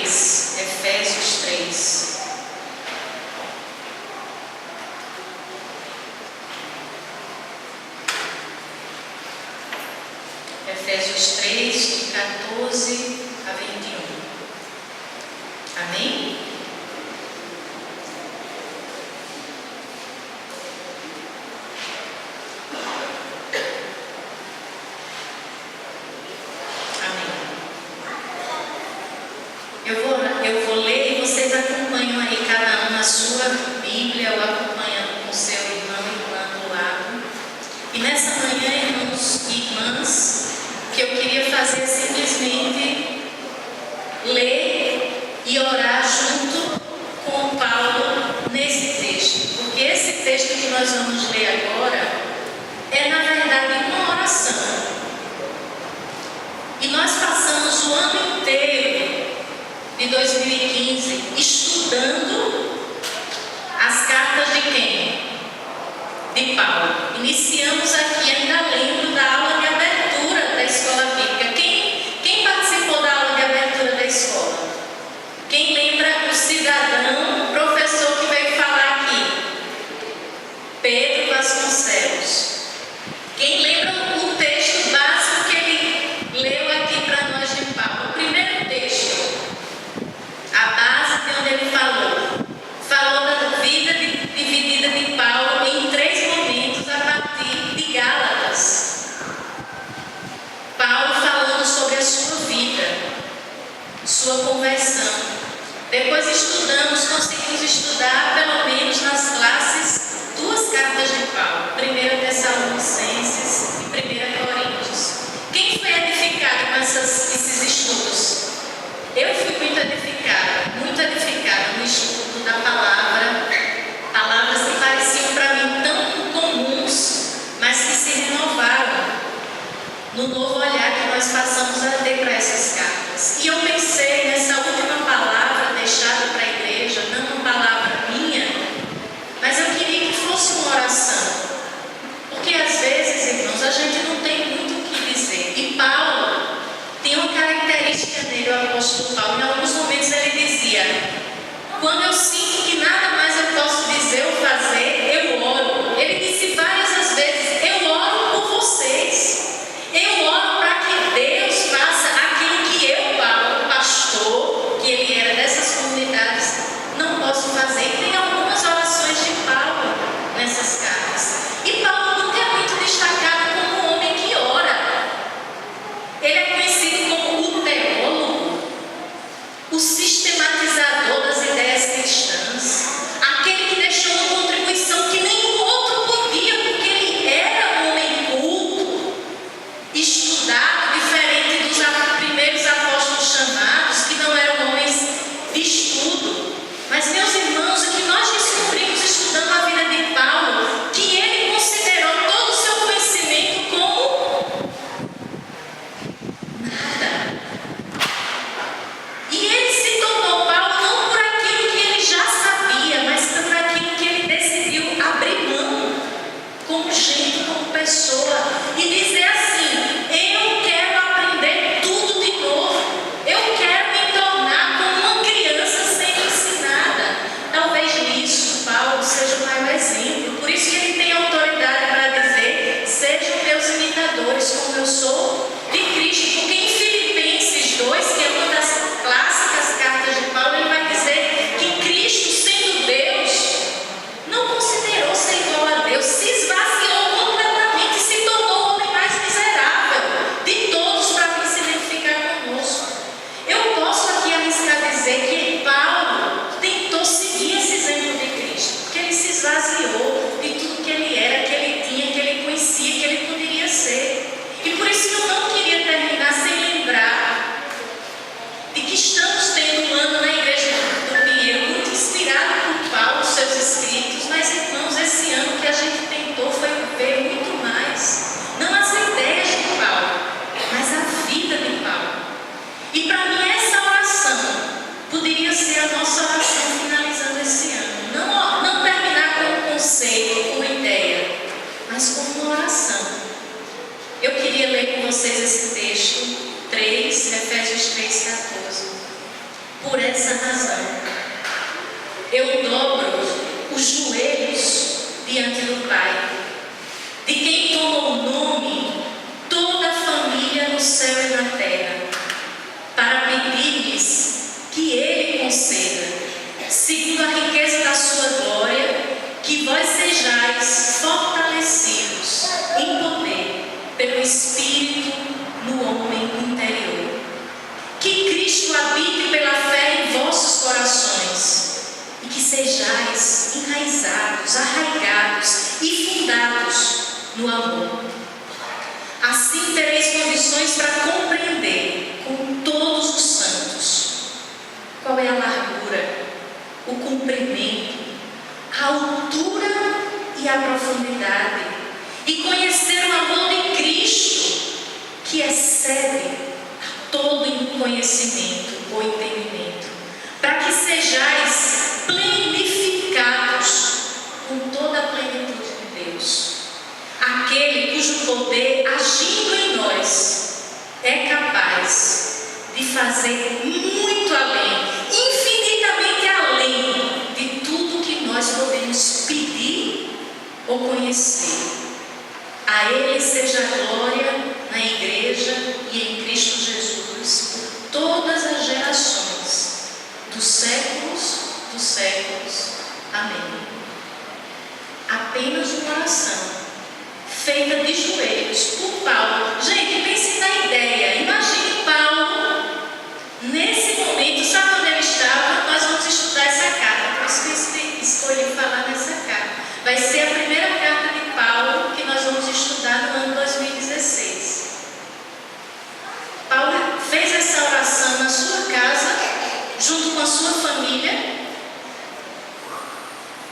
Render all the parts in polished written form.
3. Efésios 3. Efésios 3, de 14 a 21. Amém? Eu vou ler e vocês acompanham aí, cada um na sua Bíblia, ou acompanhando com seu irmão e irmã do lado. E nessa manhã, irmãos e irmãs, o que eu queria fazer é simplesmente ler e orar junto com Paulo nesse texto. Porque esse texto que nós vamos ler agora é, na verdade, uma oração. E nós passamos o ano inteiro de 2015 estudando as cartas de quem? De Paulo. Iniciamos aqui, ainda lembro da aula de abertura da escola bíblica. Quem participou da aula de abertura da escola? Quem lembra o cidadão, o professor que veio falar aqui? Pedro Vasconcelos. Quem lembra o texto básico que ele leu aqui para nós de Paulo? O primeiro texto, a base de onde ele falou da vida dividida de Paulo em 3 momentos a partir de Gálatas. Paulo falando sobre a sua vida, sua conversão. Depois conseguimos estudar pelo menos nas classes 2 cartas de Paulo, 1 Tessalonicenses e 1 Coríntios. Quem foi edificado com esses estudos? Eu fui muito edificada no estudo da palavra, palavras que pareciam para mim tão comuns, mas que se renovaram no novo olhar que nós passamos a ter para essas cartas. E eu pensei nessa última palavra deixada para a igreja, não uma palavra minha, mas eu queria que fosse uma oração. Porque às vezes, irmãos, a gente não tem muito o que dizer. E Paulo tem uma característica nele, o apóstolo Paulo. Em alguns momentos ele dizia: quando eu sinto que nada mais eu posso dizer ou fazer, eu oro. Ele disse várias as vezes: eu oro por vocês. Eu oro para que Deus faça aquilo que eu, Paulo, pastor, que ele era dessas comunidades, não posso fazer. E tem algumas orações de Paulo nessas cartas. E Paulo não é muito destacado como um homem que ora. Ele é conhecido como o teólogo, o sistematizador das ideias cristãs, aquele que deixou uma contribuição que nenhum outro podia, porque ele era um homem culto, estudado, diferente dos primeiros apóstolos chamados, que não eram homens de estudo. Mas, meus irmãos, o que nós descobrimos estudando a vida de Paulo, que ele considerou todo o seu conhecimento como nada. E ele se tornou Paulo não por aquilo que ele já sabia, mas por aquilo que ele decidiu abrir mão, como gente, como pessoa, e dizer assim: eu quero aprender tudo de novo, eu quero me tornar como uma criança sendo ensinada. Talvez nisso Paulo seja o maior exemplo. Por isso que ele tem autoridade para dizer: sejam meus imitadores, como eu sou de Cristo. Porque em Filipenses 2, que é uma das clássicas cartas de Paulo, ele vai dizer que Cristo, sendo Deus, não considerou ser igual a Deus, se esvaziou completamente e se tornou o homem mais miserável de todos para vir se identificar conosco. Eu posso aqui arriscar dizer que Paulo tentou seguir esse exemplo de Cristo, porque ele se esvaziou de tudo que ele era, que ele tinha, que ele conhecia, que ele poderia ser. E por isso que eu não queria terminar sem lembrar de que estamos tendo um ano na igreja do Pinheiro muito inspirado por Paulo, seus escritos. Mas, irmãos, esse ano que a gente tentou foi ver muito mais, não as ideias de Paulo, mas a vida de Paulo. E para mim essa oração poderia ser a nossa oração finalizando esse ano. Não terminar com um conceito, com uma ideia, mas com uma oração. Eu queria ler com vocês esse texto, Efésios 3, 14. Por essa razão, eu dobro os joelhos diante do Pai, de quem toma o nome toda a família no céu e na terra, para pedir-lhes que Ele conceda, segundo a riqueza da sua glória, que vós sejais fortalecidos em poder pelo Espírito no homem interior. Que Cristo habite pela fé em vossos corações e que sejais enraizados, arraigados e fundados no amor. Assim tereis condições para compreender com todos os santos qual é a largura, o comprimento, a altura e a profundidade, e conhecer o amor de Cristo, que excede a todo conhecimento ou entendimento, para que sejais plenificados com toda a plenitude de Deus, aquele cujo poder, agindo em nós, é capaz de fazer muito além, infinitamente além de tudo que nós podemos pedir ou conhecer. A Ele seja a glória na Igreja e em Cristo Jesus por todas as gerações, dos séculos dos séculos. Amém. Apenas uma oração feita de joelhos por Paulo. Gente, pense na ideia. Imagine Paulo nesse momento. Sabe onde ele estava? Nós vamos estudar essa carta. Por isso que eu escolhi falar nessa carta. Vai ser a primeira carta de Paulo que nós vamos estudar no ano 2016. Paulo fez essa oração na sua casa, junto com a sua família.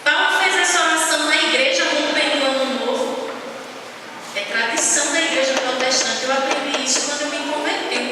Paulo fez essa oração na igreja, rompendo o ano novo. É tradição da igreja protestante. Eu aprendi isso quando eu me converti.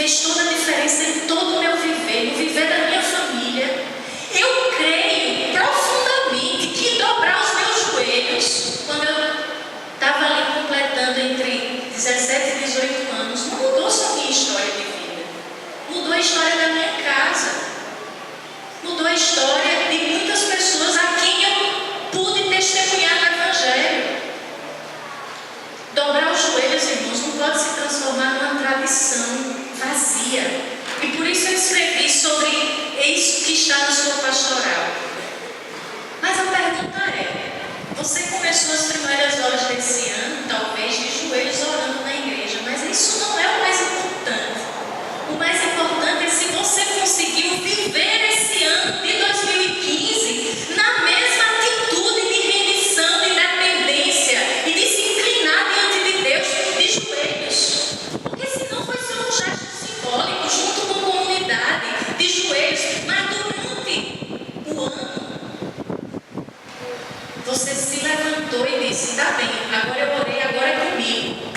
fez toda a diferença em todo o meu viver, no viver da minha família. Eu creio profundamente que dobrar os meus joelhos, quando eu estava ali completando entre 17 e 18 anos, não mudou só a minha história de vida, mudou a história da minha casa, mudou a história de muitas pessoas a quem eu pude testemunhar no Evangelho. Dobrar os joelhos, irmãos, não pode se transformar numa tradição vazia. E por isso eu escrevi sobre isso que está na sua pastoral. Mas a pergunta é: você começou as primeiras horas desse ano, talvez, de joelhos orando na igreja, mas isso não é o mais importante. O mais importante é se você conseguiu viver esse ano de 2015 na mesma atitude de rendição, de dependência e de se inclinar diante de Deus de joelhos. Porque senão foi só um gesto simbólico junto com a comunidade de joelhos, mas durante o ano você se levantou e disse: tá bem, agora eu orei, agora é comigo.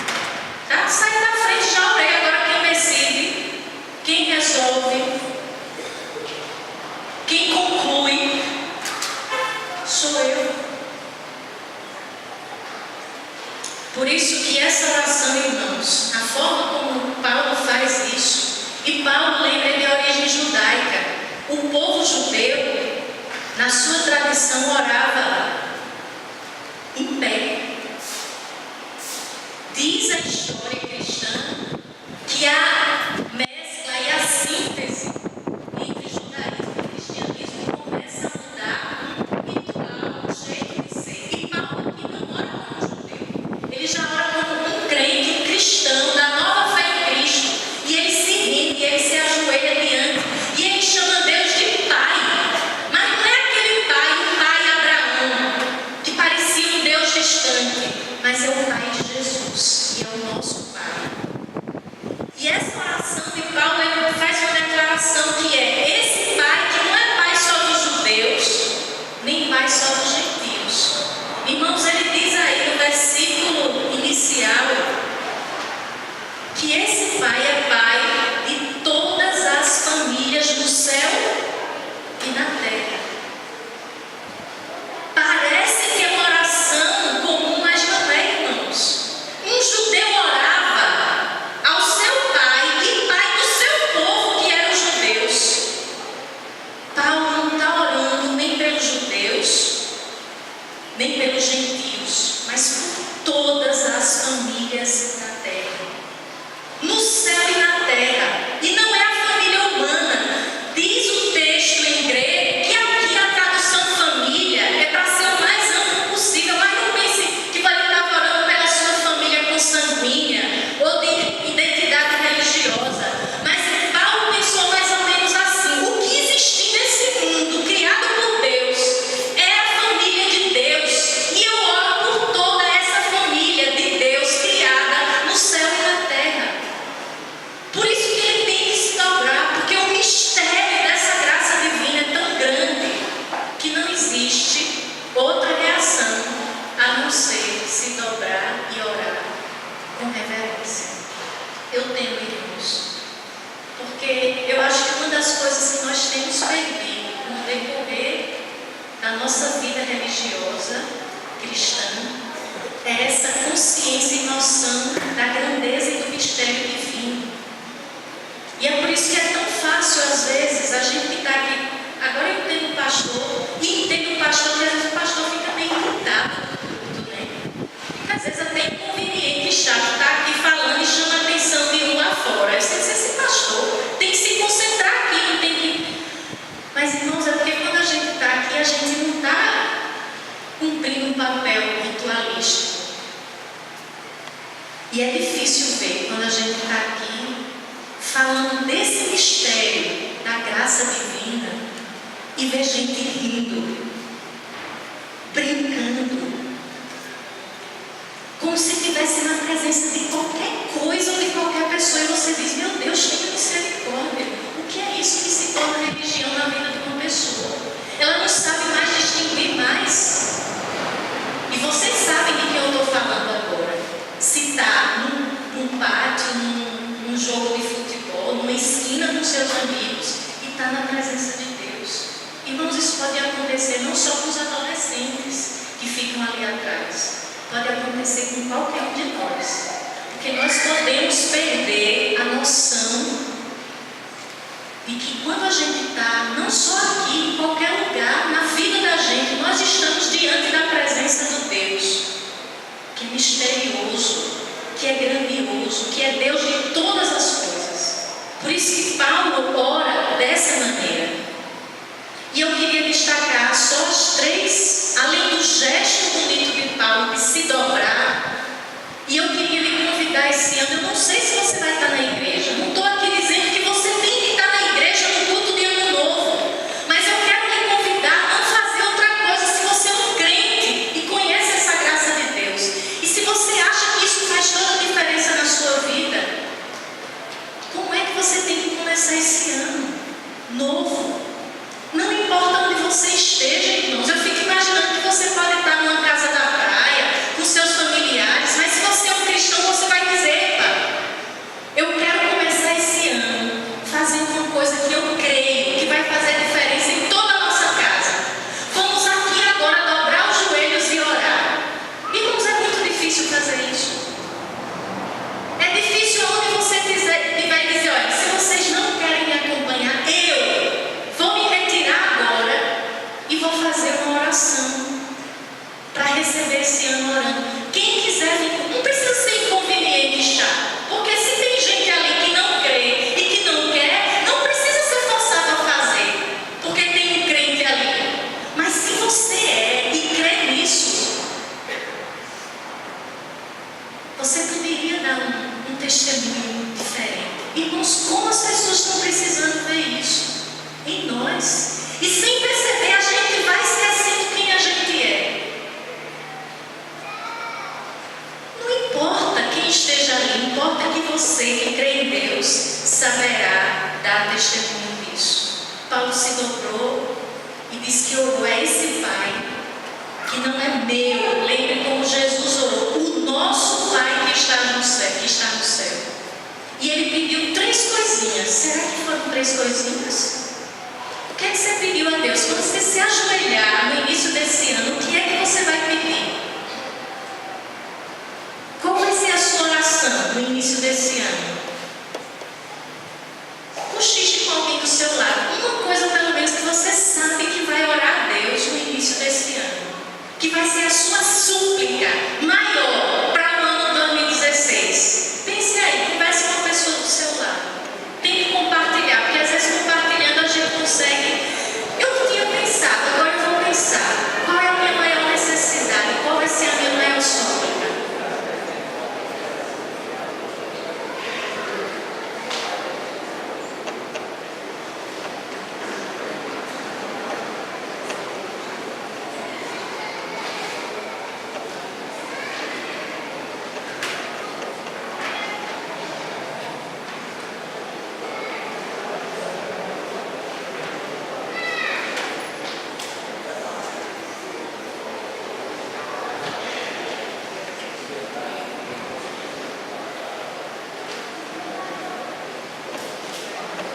Tá? Sai da frente, já orei, agora quem decide, quem resolve, quem conclui, sou eu. Por isso que essa oração, irmãos, a forma como Paulo faz isso, e Paulo lembra de origem judaica. O povo judeu, na sua tradição, orava em pé. Diz a história cristã que a mescla e a síntese entre judaísmo e cristianismo começa a mudar um ritual, um jeito de ser. E Paulo aqui não ora como judeu, ele já ora como um crente, um cristão da nova fé em Cristo. E ele se rende, ele se ajoelha diante, e ele chama Deus de Pai. Mas não é aquele pai, o pai Abraão, que parecia um Deus distante, mas é o Pai de Jesus, e é o nosso Pai. E essa oração de Paulo, ele faz uma declaração que é esse Pai que não é Pai só dos judeus, nem Pai só dos gentios. Irmãos, ele diz aí no versículo inicial que esse Pai é Pai de todas as famílias do céu e na terra. Parece que é uma oração comum, mas não é, irmãos. Um judeu orava ao seu pai e pai do seu povo, que eram os judeus. Paulo não está orando nem pelos judeus, nem pelos gentios, mas por todas as famílias da terra. No céu e na terra. E não é a família humana. Diz o texto em grego que aqui a tradução família é para ser o mais amplo possível, mas não pense que vai estar orando pela sua família consanguínea ou de identidade religiosa. Mas Paulo pensou mais ou menos assim: o que existe nesse mundo criado por Deus é a família de Deus, e eu oro por toda essa família de Deus criada no céu e na terra. Por isso que ele tem que se dobrar, porque o mistério dessa graça divina é tão grande que não existe outra reação a não ser se dobrar e orar com reverência. Eu temo, irmãos, porque eu acho que uma das coisas que nós temos perdido no decorrer da nossa vida religiosa cristã é essa consciência e noção da grandeza e do mistério divino. E é por isso que é tão fácil, às vezes, a gente ficar aqui. Agora eu entendo o pastor, e entendo o pastor, que às vezes o pastor fica meio irritado com tudo, né? Fica às vezes até inconveniente, chato, estar aqui falando e chama a atenção de um lá fora. Eu sei que esse pastor tem que se concentrar aqui, não tem que. Mas, irmãos, é porque quando a gente está aqui, a gente não está cumprindo um papel ritualístico. E é difícil ver quando a gente está aqui falando desse mistério da graça divina e ver gente rindo, brincando, como se estivesse na presença de qualquer coisa ou de qualquer pessoa, e você diz: meu Deus, tenha misericórdia. O que é isso que se torna religião na vida de uma pessoa? Ela não sabe mais distinguir mais. E vocês sabem de que eu estou falando agora. Se está num pátio, num jogo de futebol, ou numa esquina com seus amigos e está na presença de Deus. Irmãos, isso pode acontecer não só com os adolescentes que ficam ali atrás, pode acontecer com qualquer um de nós, porque nós podemos perder a noção de que quando a gente está, não só aqui, em qualquer lugar, na vida da gente, nós estamos diante da presença do Deus, que é misterioso, que é grandioso, que é Deus de todas as coisas. Por isso que Paulo ora dessa maneira. E eu queria destacar só as três, além do gesto bonito de Paulo de se dobrar. E eu queria lhe convidar esse ano, eu não sei se você vai estar na igreja, não estou aqui dizendo que você tem que estar na igreja no culto de Ano Novo, mas eu quero lhe convidar a não fazer outra coisa se você é um crente e conhece essa graça de Deus. E se você acha que isso faz toda a diferença na sua vida, como é que você tem que começar esse ano novo? Não importa onde você esteja, irmãos, eu fico imaginando que você pode estar numa casa da praia, com seus familiares, mas se você é um cristão, você vai dizer: epa, eu quero começar esse ano fazendo uma coisa que eu creio que vai fazer diferença em toda a nossa casa. Vamos aqui agora dobrar os joelhos e orar. Irmãos, é muito difícil fazer isso. É difícil onde você vai dizer: olha, se vocês não querem me acompanhar, eu vou me retirar agora e vou fazer uma oração para receber esse ano orando. Quem quiser vir, não precisa ser inconveniente estar, porque se tem gente ali que não crê e que não quer, não precisa ser forçado a fazer, porque tem um crente ali. Mas se você é e crê nisso, você poderia dar um testemunho diferente. Irmãos, como as pessoas estão precisando ver isso em nós? E sem perceber, a gente vai esquecendo quem a gente é. Não importa quem esteja ali, importa que você, que crê em Deus, saberá dar testemunho disso. Paulo se dobrou e disse que orou a esse Pai, que não é meu. Lembre como Jesus orou: o nosso Pai que está no céu. E ele pediu três coisinhas. Será que foram três coisinhas? O que é que você pediu a Deus? Quando você se ajoelhar no início desse ano, o que é que você vai pedir? Qual vai ser a sua oração no início desse ano? Cochiche com alguém do seu lado. Uma coisa pelo menos que você sabe que vai orar a Deus no início desse ano, que vai ser a sua súplica maior para o ano 2016. Pense aí, converse com a pessoa do seu lado. Tem que compartilhar, porque às vezes compartilhando a gente consegue. Eu não tinha pensado, agora eu vou pensar. Qual é a minha maior necessidade? Qual vai ser a minha maior súplica?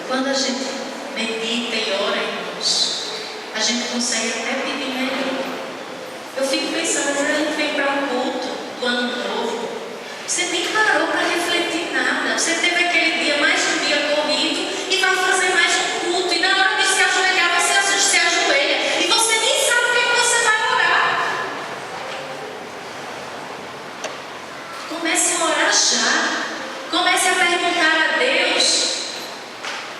Quando a gente medita e ora, irmãos, a gente consegue até pedir melhor. Eu fico pensando, às vezes a gente vem para um culto do ano novo, você nem parou para refletir nada. Você teve aquele dia, mais um dia corrido, e vai fazer mais um culto. E na hora de se ajoelhar, você se ajoelha. E você nem sabe o que você vai orar. Comece a orar já. Comece a perguntar a Deus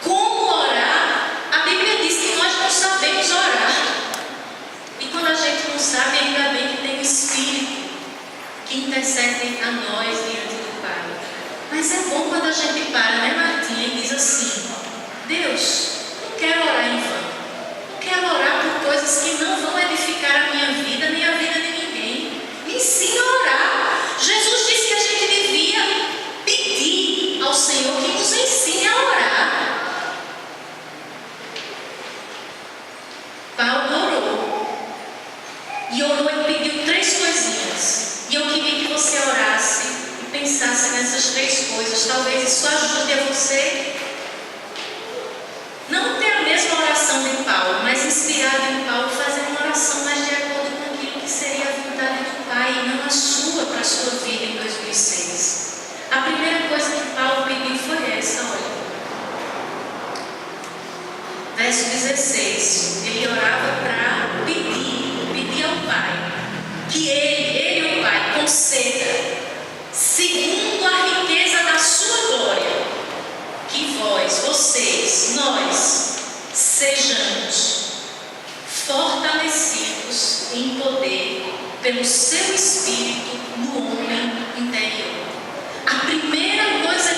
como orar. A Bíblia diz que nós não sabemos orar. E quando a gente não sabe, ainda bem que tem o Espírito que intercede a nós diante do Pai. Mas é bom quando a gente para, né, Martinha, e diz assim: Deus, não quero orar em vão. Não quero orar por coisas que não vão edificar a minha vida, nem a vida de ninguém. Me ensina a orar. Jesus disse que a gente devia pedir ao Senhor que nos ensine a orar. Paulo orou. E orou e pediu três coisinhas. E eu queria que você orasse e pensasse nessas três coisas. Talvez isso ajude a você nós, sejamos fortalecidos em poder pelo seu Espírito no homem interior. A primeira coisa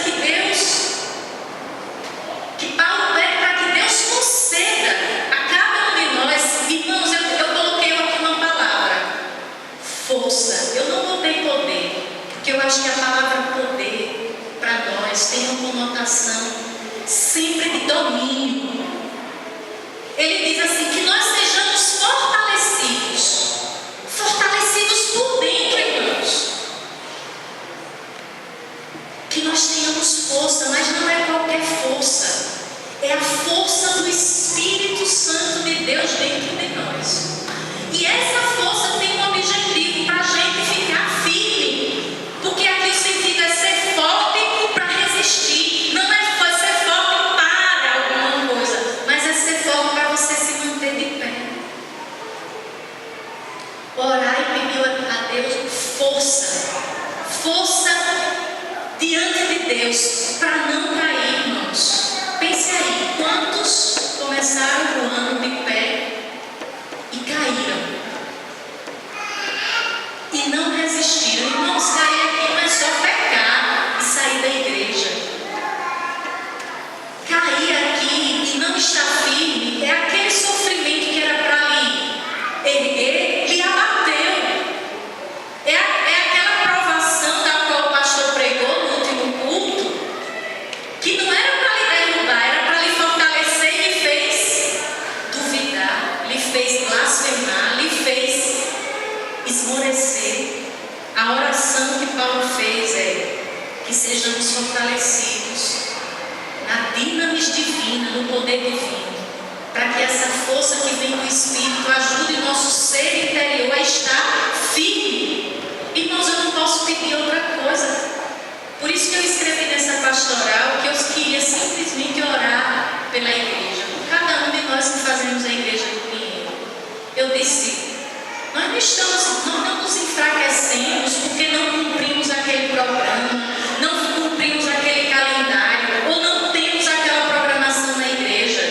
que Paulo pede para que Deus conceda a cada um de nós, irmãos, eu coloquei aqui uma palavra, força. Eu não botei poder, porque eu acho que a palavra poder para nós tem uma conotação sempre de domínio. Ele diz assim, que nós sejamos fortalecidos por dentro, irmãos. Que nós tenhamos força, mas não é qualquer força. É a força do Espírito Santo de Deus dentro de nós. E essa força tem um objetivo para a gente ficar firme. Porque aqui o sentido é ser forte para resistir. Não é ser forte para alguma coisa, mas é ser forte para você se manter de pé. Orar e pedir a Deus força diante de Deus para não cair, irmãos. Pense aí, quantos começaram o ano de pé e caíram e não resistiram? Irmãos, cair aqui não é só pecar e sair da igreja. Cair aqui e não estar firme é aquele sofrimento que era para lhe erguer, lhe abateu. É aquela provação da qual o pastor pregou no último culto, que não era para lhe derrubar, era para lhe fortalecer e lhe fez duvidar, lhe fez blasfemar, lhe fez esmorecer. A oração que Paulo fez é que sejamos fortalecidos na dinamis divina, no poder divino, para que essa força que vem do Espírito ajude o nosso ser interior a estar firme. Irmãos, eu não posso pedir outra coisa. Por isso que eu escrevi nessa pastoral que eu queria simplesmente orar pela igreja, por cada um de nós que fazemos a igreja do Pinheiro. Eu disse, nós não nos enfraquecemos porque não cumprimos aquele programa, não cumprimos aquele calendário, ou não temos aquela programação na igreja,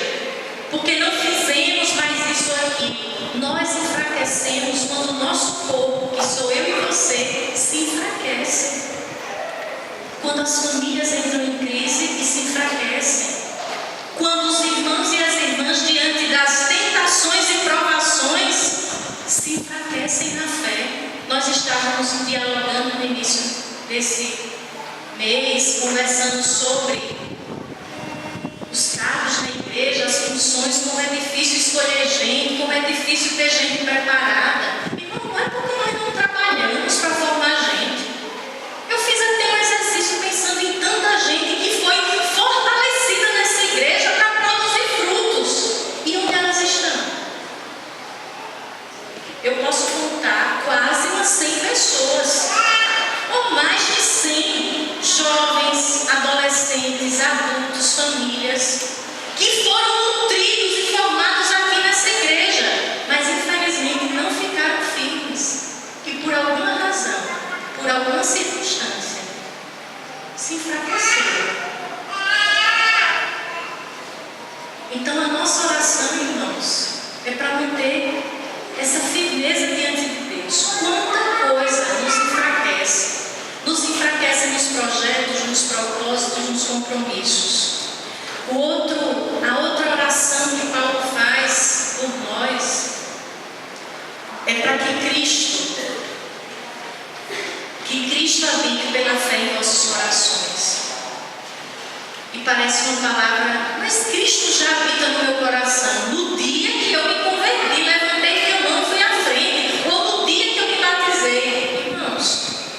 porque não fizemos mais isso aqui. Nós enfraquecemos quando o nosso corpo, que sou eu e você, se enfraquece. Quando as famílias entram em crise e se enfraquecem. Quando os irmãos e as irmãs, diante das tentações e provações, se enfraquecem na fé. Nós estávamos dialogando no início desse mês, conversando sobre os cargos na igreja, as funções, como é difícil escolher gente, como é difícil ter gente preparada. E não é porque nós não trabalhamos para formar gente. Eu fiz até um exercício pensando em tanta gente que foi fortalecida nessa igreja para produzir frutos. E onde elas estão? Eu posso contar quase umas 100 pessoas, ou mais de 100 jovens, adolescentes, adultos, famílias, que foram nutridos e formados aqui nessa igreja, mas infelizmente não ficaram firmes, que por alguma razão, por alguma circunstância, se enfraqueceram. Então a nossa oração, irmãos, é para manter essa firmeza diante de Deus. Quanta coisa nos enfraquece nos projetos, nos propósitos, nos compromissos. A outra oração que Paulo faz por nós é para que Cristo habite pela fé em vossos corações. E parece uma palavra, mas Cristo já habita no meu coração. No dia que eu me converti, levantei minha mão e fui à frente. Ou no dia que eu me batizei. Irmãos,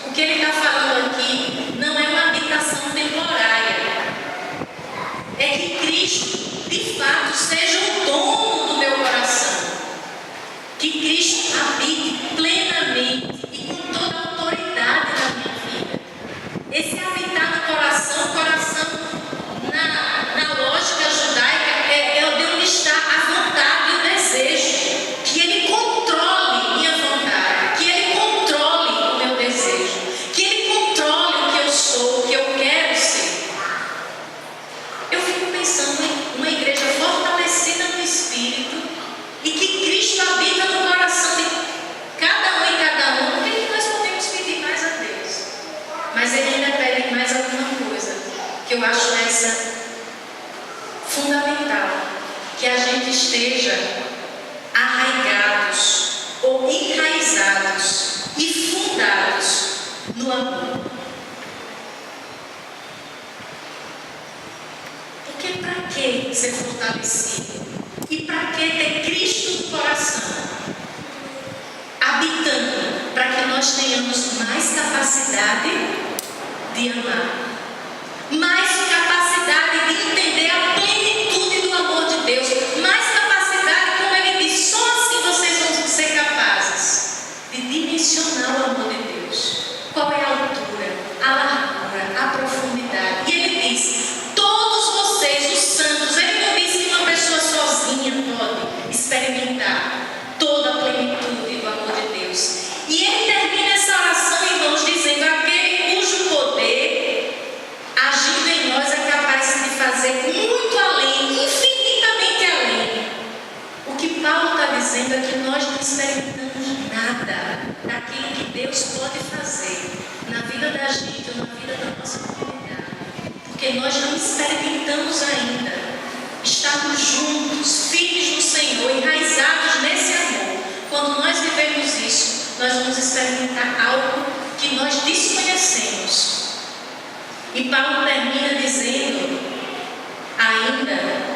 o que ele está falando aqui não é uma habitação temporária. É que Cristo, de fato, seja o dono do meu coração. Que Cristo habite plenamente e com toda a autoridade na minha vida. Esse habitar no coração na lógica judaica é onde está a vontade e o desejo. Que Ele controle minha vontade, que Ele controle o meu desejo, que Ele controle o que eu sou, o que eu quero ser. Eu fico pensando condição, uma igreja fortalecida no Espírito e que Cristo habita no coração de cada um e cada um. O que nós podemos pedir mais a Deus? Mas Ele ainda pede mais alguma coisa, que eu acho essa fundamental, que a gente esteja arraigados ou enraizados e fundados no amor. Porque para que ser fortalecido? E para que ter Cristo no coração? Habitando, para que nós tenhamos mais capacidade de amar, mais capacidade de entender a plenitude do amor de Deus, mais capacidade, como Ele diz, só assim vocês vão ser capazes de dimensionar o amor de Deus. Qual é a altura, a largura, a profundidade? E Ele diz, todos vocês, os santos, Ele não diz que uma pessoa sozinha pode experimentar toda a plenitude do amor de Deus. E Ele termina essa oração, irmãos, dizendo, aquele cujo poder agindo em nós é capaz de fazer muito além, infinitamente além. O que Paulo está dizendo é que nós não experimentamos nada daquilo que Deus pode fazer na vida da gente ou na vida da nossa comunidade, porque nós não experimentamos ainda estarmos juntos, firmes no Senhor, enraizados nesse amor. Quando nós vivemos isso, nós vamos experimentar algo que nós desconhecemos. E Paulo termina dizendo ainda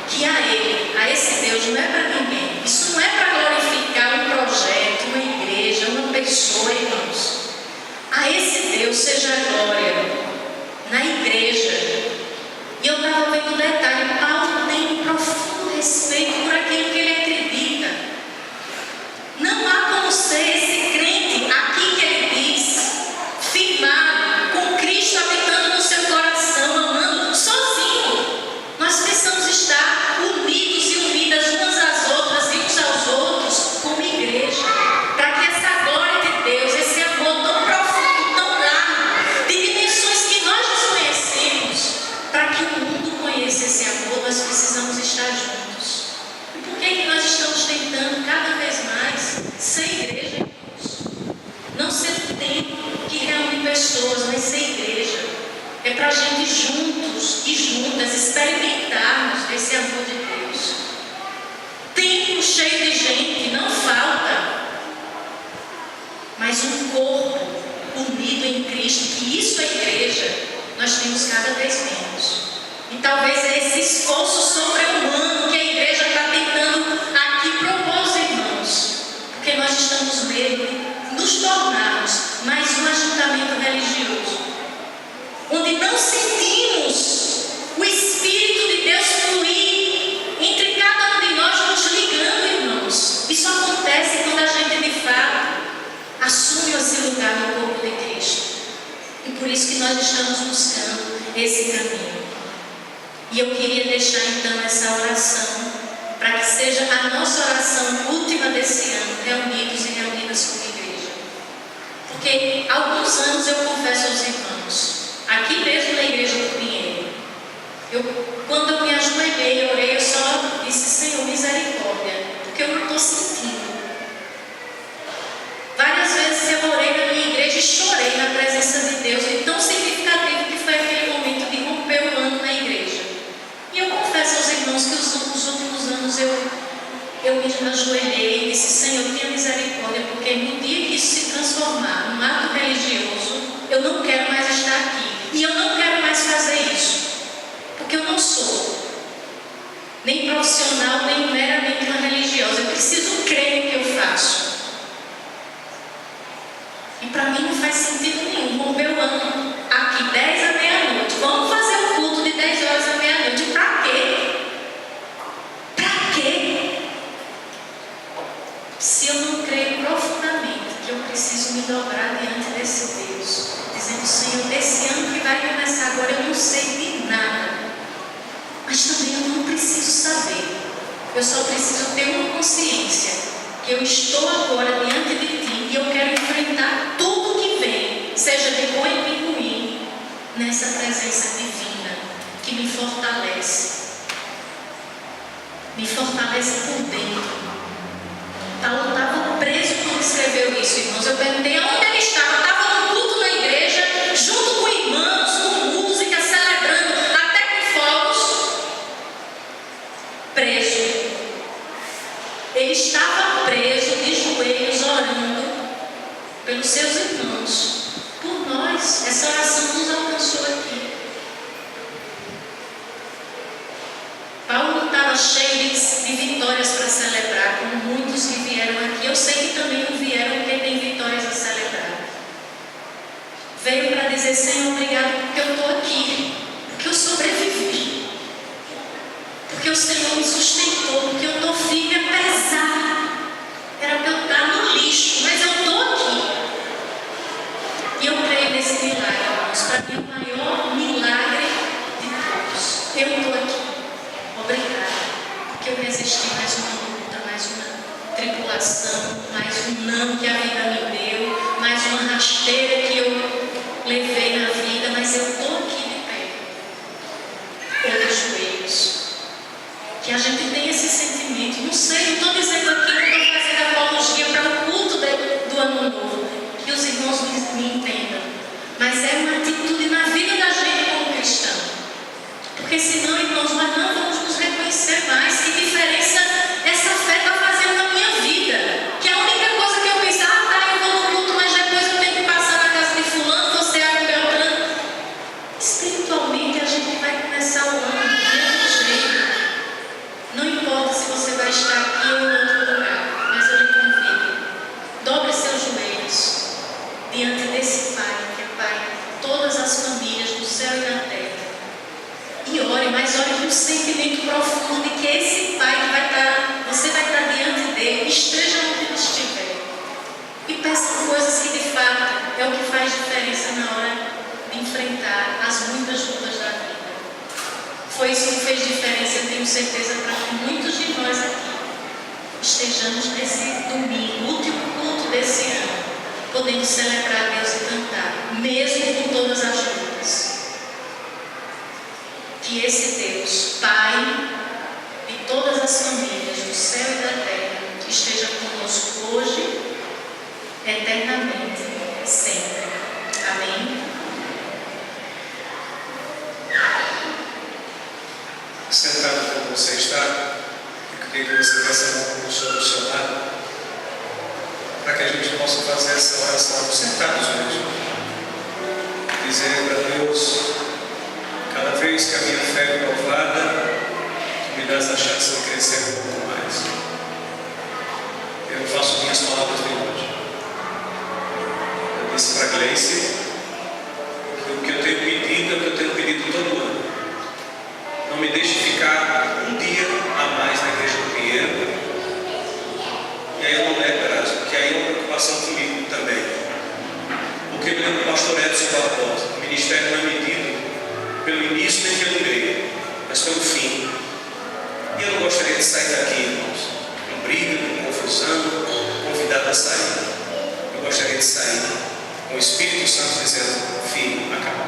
que a Ele, a esse Deus, não é para ninguém. Isso não é para glorificar um projeto, uma igreja, uma pessoa, irmãos. A esse Deus seja a glória na igreja. E eu estava vendo um detalhe, Paulo tem um profundo respeito por aquilo que ele acredita. Não há como ser esse crente aqui que ele diz, firmado, com Cristo habitando no seu coração, amando sozinho. Nós precisamos estar unidos e unidas umas às outras e uns aos outros como igreja, para que essa glória de Deus, esse amor tão profundo, tão largo, de dimensões que nós desconhecemos, para que o mundo conheça esse amor, nós precisamos estar juntos. E por que nós estamos tentando cada vez mais ser igreja, irmãos? Não ser um templo que reúne pessoas, mas ser igreja. É para a gente juntos e juntas experimentarmos esse amor de Deus. Templo cheio de gente, não falta, mas um corpo unido em Cristo, que isso é igreja, nós temos cada vez menos. E talvez é esse esforço sobre-humano que a igreja está tentando aqui propor aos irmãos, porque nós estamos medo de nos tornarmos mais um ajuntamento religioso, onde não sentimos o Espírito de Deus fluir entre cada um de nós, nos ligando, irmãos. Isso acontece quando a gente de fato assume esse lugar no corpo de Cristo. E por isso que nós estamos buscando esse caminho. E eu queria deixar então essa oração, para que seja a nossa oração última desse ano, reunidos e reunidas como igreja. Porque há alguns anos eu confesso aos irmãos, aqui mesmo na igreja do Pinheiro, quando eu me ajoelhei e orei, eu só disse, Senhor, misericórdia, porque eu não estou sentindo. Várias vezes eu orei na minha igreja e chorei na presença de Deus, e tão significativo que foi aquele momento de romper o ano na igreja. E eu confesso aos irmãos que os últimos anos eu me ajoelhei e disse, Senhor, tenha misericórdia, porque no dia que isso se transformar num ato religioso, eu não quero mais estar aqui. E eu não quero mais fazer isso, porque eu não sou nem profissional, nem meramente uma religiosa. Eu preciso crer no que eu faço. E para mim não faz sentido nenhum romper o ano aqui 10 à meia-noite. Vamos fazer o culto de 10 horas à meia-noite. Para quê? Para quê? Se eu não creio profundamente que eu preciso me dobrar diante desse Deus, dizendo, Senhor, desse ano que vai começar agora, eu não sei de nada, mas também eu não preciso saber. Eu só preciso ter uma consciência que eu estou agora diante de Ti e eu quero enfrentar tudo que vem, seja de bom e de ruim, nessa presença divina que me fortalece. me fortalece por dentro. Paulo estava preso quando escreveu isso, irmãos. Eu perguntei onde ele estava. Estava no culto na igreja, junto com irmãos, com música, celebrando, até com fogos. Preso. Ele estava preso de joelhos, orando pelos seus irmãos, por nós. Essa oração nos alcançou aqui. Paulo não estava cheio de vitórias para celebrar, como muitos que vieram aqui. Eu sei que também não vieram porque tem vitórias a celebrar. Veio para dizer: Senhor, obrigado porque eu estou aqui, porque eu sobrevivi, porque o Senhor me sustentou, porque eu estou firme apesar. Era para eu estar no lixo, mas eu estou aqui. E eu creio nesse milagre, irmãos. Para mim é o maior milagre de todos. Eu estou aqui. Obrigada, porque eu resisti mais uma luta, mais uma tribulação, mais um não que a vida me deu, mais uma rasteira que eu levei na vida, mas eu estou aqui de pé, ou de joelhos. Que a gente tem esse sentimento. Não sei, não estou dizendo aqui, não estou fazendo apologia para o culto do ano novo, que os irmãos me entendam, mas é uma atitude na vida da gente como cristão. Porque senão, irmãos, nós não vamos nos reconhecer mais. Que diferença essa fé está fazendo na minha vida? Que a única coisa que eu penso: tá, eu vou no culto, mas depois eu tenho que passar na casa de fulano, você é com Beltrano. Espiritualmente a gente vai começar o ano do mesmo jeito. Não importa se você vai estar aqui ou em outro lugar, mas eu lhe convido: dobre seus joelhos diante desse Pai, que é Pai de todas as famílias do céu e da terra. E ore, mas ore com um sentimento profundo de que esse Pai que você vai estar diante dele, esteja onde ele estiver. E peça coisas que de fato é o que faz diferença na hora de enfrentar as muitas lutas da vida. Foi isso que fez diferença, eu tenho certeza, para que muitos de nós aqui estejamos nesse domingo, último culto desse ano, podendo celebrar a Deus e cantar, mesmo com todas as lutas. Que esse Deus, Pai de todas as famílias do céu e da terra, esteja conosco hoje, eternamente, sempre. Amém? Sentado como você está, eu queria que você peça um solucionado para que a gente possa fazer essa oração sentados mesmo. Dizer para Deus: cada vez que a minha fé é provada, tu me dás a chance de crescer um pouco mais. Eu faço minhas palavras de hoje. Eu disse para a Gleice que o que eu tenho pedido é o que eu tenho pedido todo ano. Não me deixe ficar um dia a mais na igreja do Pinheiro. E aí eu não nego, Erasmo, porque aí é uma preocupação comigo também. Porque eu lembro do pastor Edson Barbosa: o ministério não é medido pelo início nem pelo meio, mas pelo fim. E eu não gostaria de sair daqui, irmãos, com briga, com confusão, convidado a sair. Eu gostaria de sair com o Espírito Santo dizendo: filho, acabou.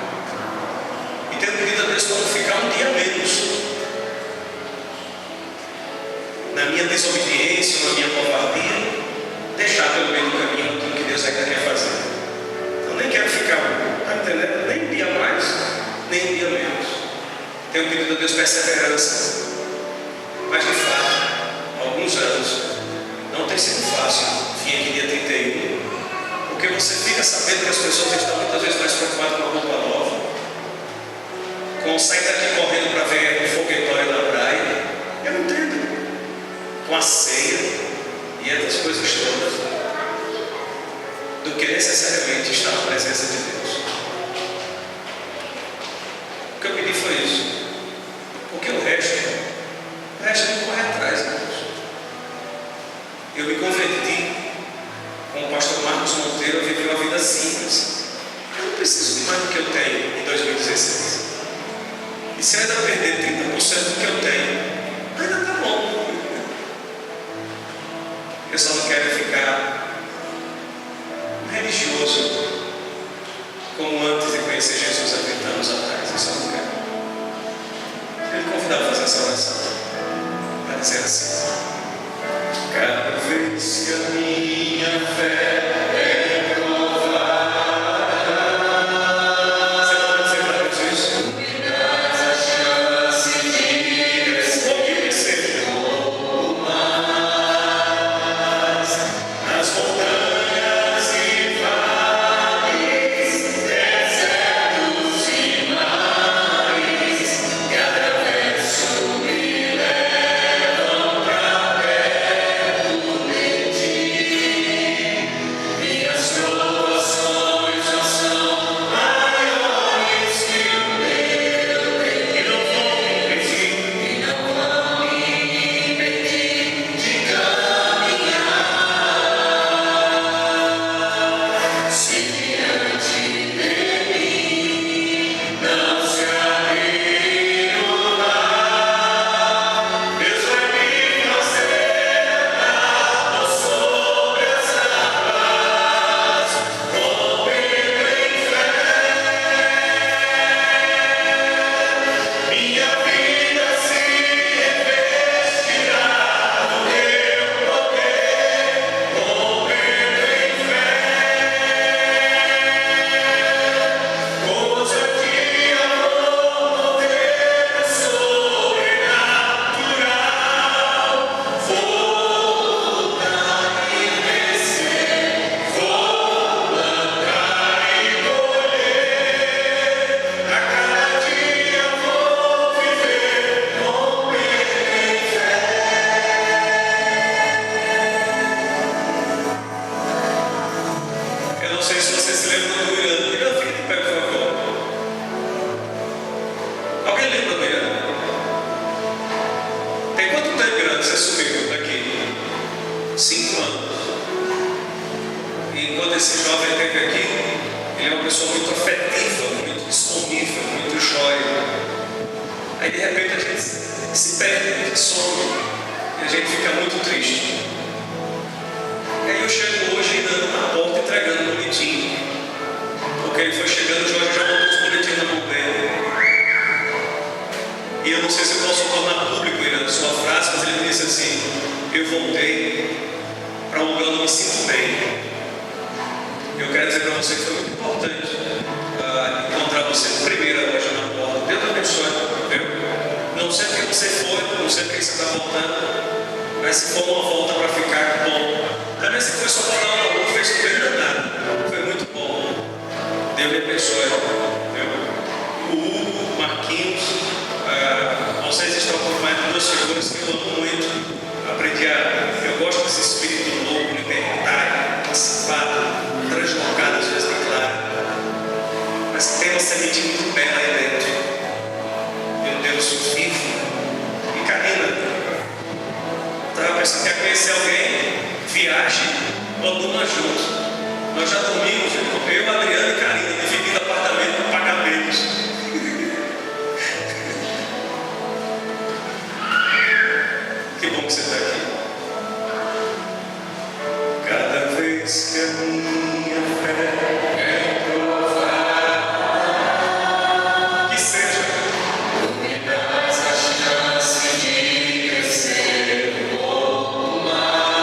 E tenho pedido a Deus para não ficar um dia menos na minha desobediência, na minha covardia, deixar pelo meio do caminho aquilo que Deus ainda quer fazer. Eu nem quero ficar, está entendendo? Nem um dia mais, nem um dia menos. Tenho pedido a Deus perseverança, mas de fato, há alguns anos, não tem sido fácil vir aqui dia 31, porque você fica sabendo que as pessoas estão muitas vezes mais preocupadas com a roupa nova, com sair daqui correndo para ver o foguetório na praia. Eu não entendo. Com a ceia e essas coisas todas, do que necessariamente estar na presença de Deus. O que eu pedi foi isso. Porque o resto me corre atrás, irmãos. Eu me converti com o pastor Marcos Monteiro, eu vivi uma vida simples. Eu não preciso de mais do que eu tenho em 2016. E se eu ainda perder 30% do que eu tenho, ainda está bom. Eu só não quero ficar religioso como antes de conhecer Jesus há 30 anos atrás. Eu só não quero. Ele convidava a fazer essa oração. dizer assim: cada vez que a minha fé é provada. Você pode dizer para Deus isso? Me dás a chance de crescer. O que seja. Nas montanhas e vales, desertos e mares, que atravesso me levam pra perto de ti. Minhas provações já são maiores que o meu tempo, e não vão me impedir de caminhar. Se diante de mim não se abrir o mar, Deus vai me fazer andar sobre as águas, rompendo em fé. Minha vida se revestirá do teu poder, rompendo em fé. Coisa que amor, poder sobrenatural. Vou lutar e vencer, vou plantar e colher. A cada dia vou viver, rompendo em fé. Eu não sei se você se lembra do Irã. Irã, fica de pé, por favor. Alguém lembra do Irã? Tem quanto tempo, Irã, que você sumiu daqui? 5 anos. E enquanto esse jovem esteve aqui, ele é uma pessoa muito afetiva, muito disponível, muito jóia. Aí de repente a gente se perde, a gente some, e a gente fica muito triste. E aí eu chego hoje ainda na porta entregando um boletim, porque ele foi chegando, o Jorge já botou os boletins na mão dele. E eu não sei se eu posso tornar público, Irã, sua frase, mas ele disse assim: eu voltei para um lugar onde eu me sinto bem. Eu quero dizer para você que foi muito importante encontrar você primeiro hoje na porta. Deus abençoe, viu? Não sei porque você foi, não sei porque você está voltando, mas se for uma volta para ficar, que bom. Também se foi só para dar uma rua, fez tudo bem danado. Foi muito bom. Deus lhe abençoe, viu? O Hugo, o Marquinhos, vocês estão por mais de 2 figuras que eu amo muito. Aprendi eu gosto desse espírito louco, libertário, emancipado, translocado às vezes, claro, mas que tem uma semente muito bela aí dentro. Meu Deus, vivo. E Karina, estava pensando que ia conhecer alguém, viaje, alguma junto. Nós já dormimos, eu, Adriano e Karina, dividindo apartamento com pagamentos. Que bom que você está aqui. Cada vez que a minha fé é provada, que seja, me dás a chance de crescer um pouco mais.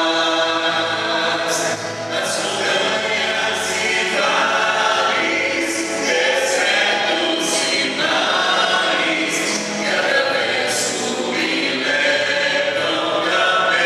Nas montanhas e vales, desertos e mares, que atravesso me levam pra perto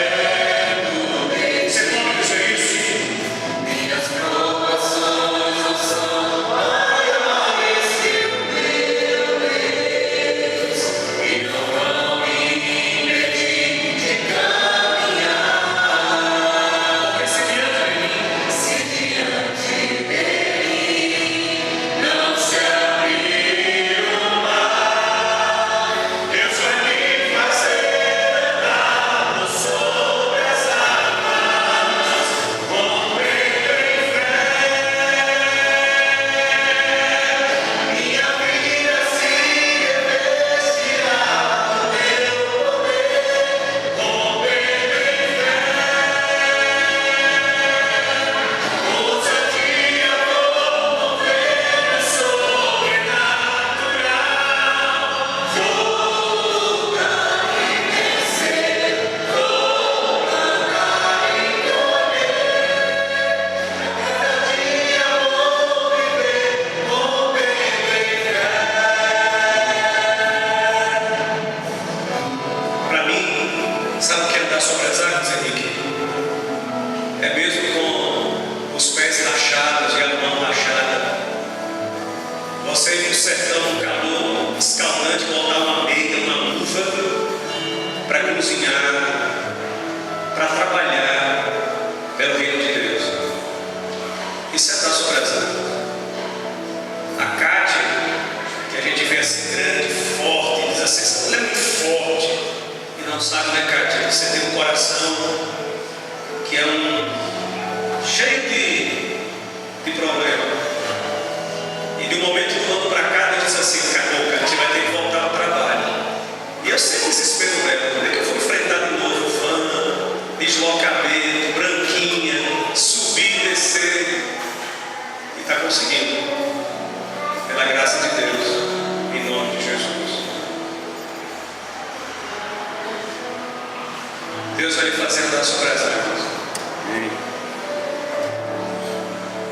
andar sobre as águas, Henrique? É mesmo com os pés rachados e a mão rachada. Você ir para o sertão no calor escaldante, botar uma meia, uma luva para cozinhar, para trabalhar pelo reino de Deus. Isso é estar sobre as águas. A Kátia, que a gente vê assim grande, forte, diz assim, ela é muito forte. E não sabe, né, Kátia? Você tem um coração que é cheio de problema. E de um momento do ano para cá, Deus diz assim, Kátia, a gente vai ter que voltar ao trabalho. E eu sei o desespero dela. Quando é que eu vou enfrentar de novo van, deslocamento, branquinha, subir e descer. E está conseguindo. Pela graça de Deus, em nome de Jesus. Deus vai lhe fazer andar sobre as águas.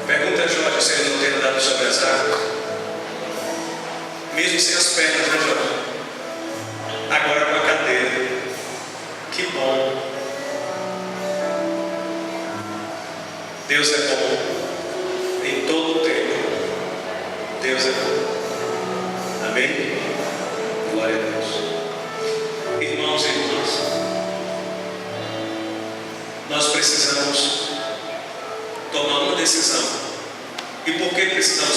Pergunta a Jorge se ele não tem andado sobre as águas. Mesmo sem as pernas, né, Jorge? Agora com a cadeira. Que bom. Deus é bom em todo o tempo. Deus é bom. Amém? Glória a Deus. Irmãos e irmãs, nós precisamos tomar uma decisão. E por que precisamos tomar?